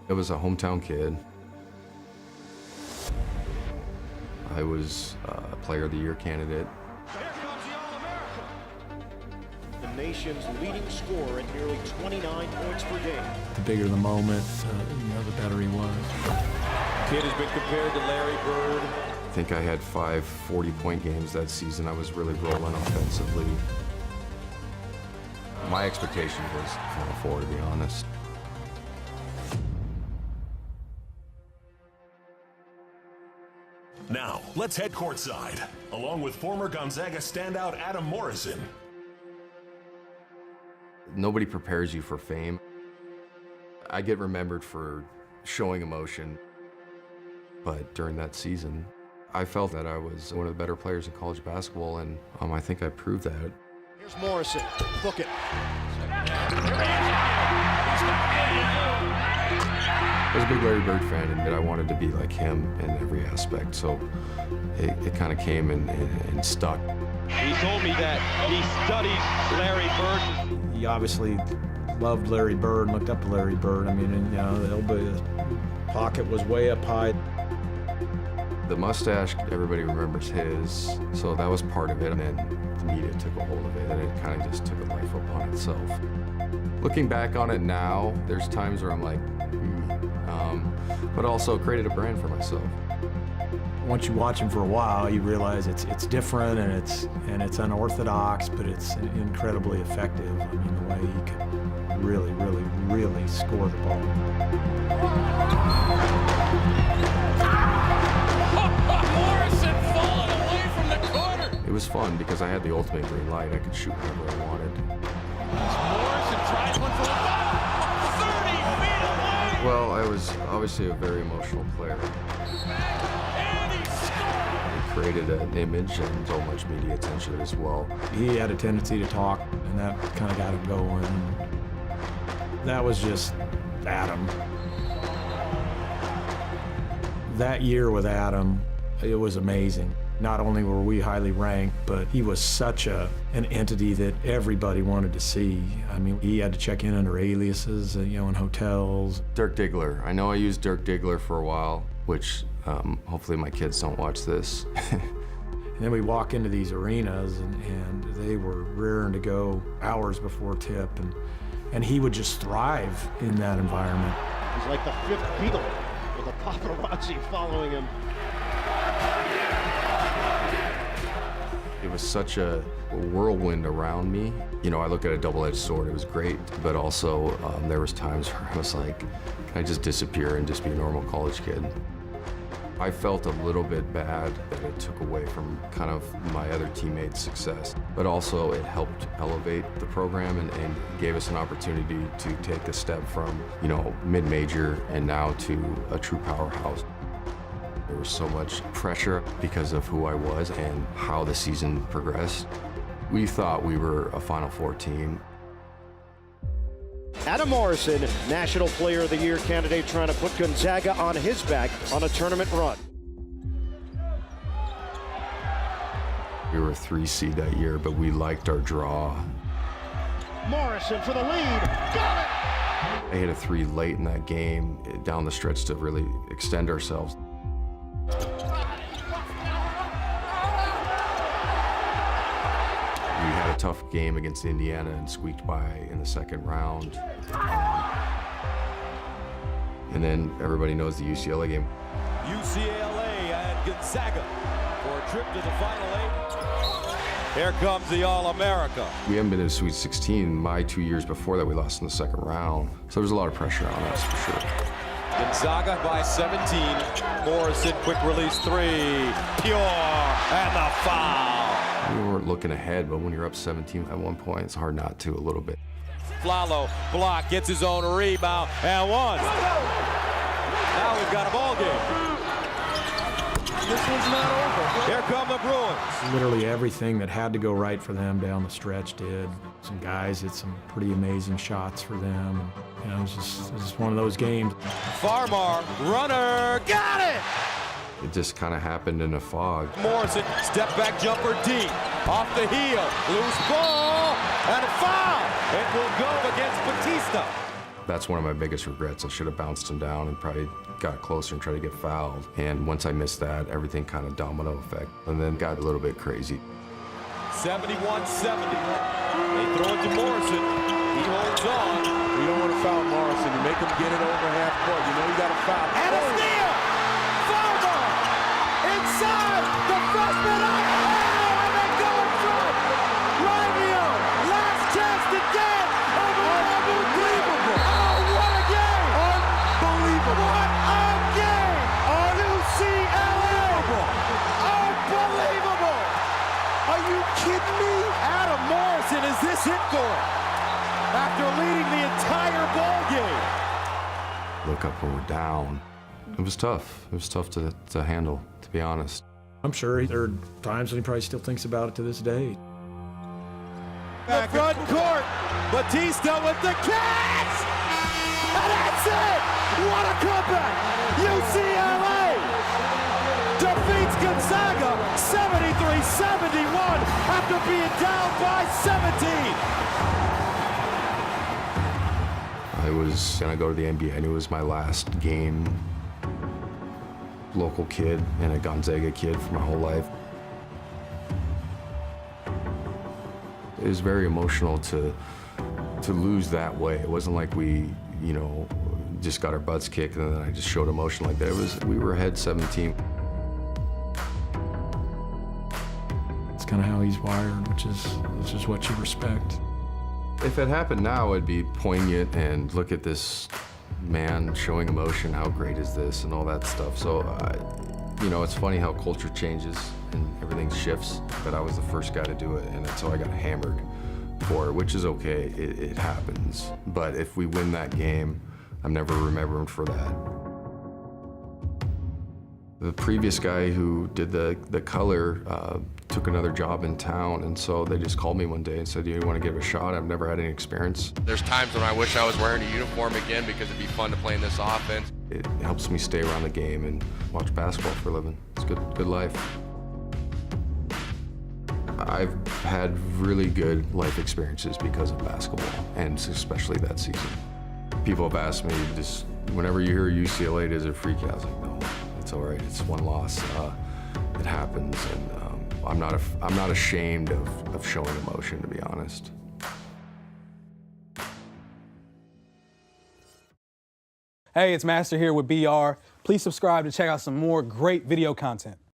It was a hometown kid. I was a Player of the Year candidate. Here comes the All-America. The nation's leading scorer at nearly 29 points per game. The bigger the moment, the better he was. Kid has been compared to Larry Bird. I think I had 5 40-point games that season. I was really rolling offensively. My expectation was Final Four, to be honest. Now, let's head courtside, along with former Gonzaga standout Adam Morrison. Nobody prepares you for fame. I get remembered for showing emotion, but during that season, I felt that I was one of the better players in college basketball, and I think I proved that. Here's Morrison. Book it. I was a big Larry Bird fan, and I wanted to be like him in every aspect, so it kind of came and stuck. He told me that he studied Larry Bird. He obviously loved Larry Bird and looked up to Larry Bird. I mean, the elbow pocket was way up high. The mustache, everybody remembers his, so that was part of it, and then the media took a hold of it, and it kind of just took a life upon itself. Looking back on it now, there's times where I'm like, but also created a brand for myself. Once you watch him for a while, you realize it's different and it's unorthodox, but it's incredibly effective. I mean, the way he can really, really, really score the ball. Morrison falling away from the corner. It was fun because I had the ultimate green light. I could shoot whenever I wanted. Morrison tries one for the ball. 30 feet away. Well, I was obviously a very emotional player. And he scored. It created an image and so much media attention as well. He had a tendency to talk, and that kind of got him going. That was just Adam. That year with Adam, it was amazing. Not only were we highly ranked, but he was such an entity that everybody wanted to see. I mean, he had to check in under aliases, in hotels. Dirk Diggler. I know I used Dirk Diggler for a while, which hopefully my kids don't watch this. And then we walk into these arenas, and they were raring to go hours before tip, and he would just thrive in that environment. He's like the fifth Beatle with a paparazzi following him. It was such a whirlwind around me. I look at a double-edged sword. It was great, but also there was times where I was like, can I just disappear and just be a normal college kid? I felt a little bit bad that it took away from kind of my other teammates' success, but also it helped elevate the program and gave us an opportunity to take a step from, mid-major and now to a true powerhouse. There was so much pressure because of who I was and how the season progressed. We thought we were a Final Four team. Adam Morrison, National Player of the Year candidate, trying to put Gonzaga on his back on a tournament run. We were a 3 seed that year, but we liked our draw. Morrison for the lead. Got it! I hit a 3 late in that game down the stretch to really extend ourselves. We had a tough game against Indiana and squeaked by in the second round. And then everybody knows the UCLA game. UCLA and Gonzaga for a trip to the Final Eight. Here comes the All-America. We haven't been to the Sweet 16. My 2 years before that, we lost in the second round. So there's a lot of pressure on us, for sure. Gonzaga by 17. Morrison, quick release 3. Pure, and the foul. We weren't looking ahead, but when you're up 17 at one point, it's hard not to a little bit. Flalo, block, gets his own rebound, and one. Now we've got a ball game. This one's not over. Here come the Bruins. Literally everything that had to go right for them down the stretch did. Some guys hit some pretty amazing shots for them. It was just one of those games. Farmar, runner, got it! It just kind of happened in a fog. Morrison, step back jumper deep, off the heel, loose ball, and a foul. It will go against Batista. That's one of my biggest regrets. I should have bounced him down and probably got closer and tried to get fouled. And once I missed that, everything kind of domino effect. And then got a little bit crazy. 71-70. They throw it to Morrison. He holds on. You don't want to foul Morrison. You make him get it over half court. You know you got to foul. And a steal! Foul ball! Inside! The freshman up! Oh, and they go in front! Romeo! Last chance to get! Unbelievable! Oh, what a game! Unbelievable! What a game! UCLA! Unbelievable! Are you kidding me? Adam Morrison, is this it for him? After leading the entire ball game. Look up when we're down. It was tough. It was tough to handle, to be honest. I'm sure there are times when he probably still thinks about it to this day. The front court. Batista with the catch! And that's it! What a comeback! UCLA defeats Gonzaga 73-71 after being down by 17. I was gonna go to the NBA. I knew it was my last game. Local kid and a Gonzaga kid for my whole life. It was very emotional to lose that way. It wasn't like we, you know, just got our butts kicked and then I just showed emotion like that. We were ahead 17. It's kind of how he's wired, which is what you respect. If it happened now, it'd be poignant and look at this man showing emotion, how great is this, and all that stuff. So, you know, it's funny how culture changes and everything shifts, but I was the first guy to do it, and so I got hammered for it, which is okay, it happens. But if we win that game, I'm never remembering for that. The previous guy who did the color took another job in town, and so they just called me one day and said, "Do you want to give it a shot?" I've never had any experience. There's times when I wish I was wearing a uniform again because it'd be fun to play in this offense. It helps me stay around the game and watch basketball for a living. It's good life. I've had really good life experiences because of basketball, and especially that season. People have asked me, just whenever you hear UCLA, does it freak you out? I was like, no, it's all right. It's one loss. It happens, and I'm not ashamed of showing emotion, to be honest. Hey, it's Master here with BR. Please subscribe to check out some more great video content.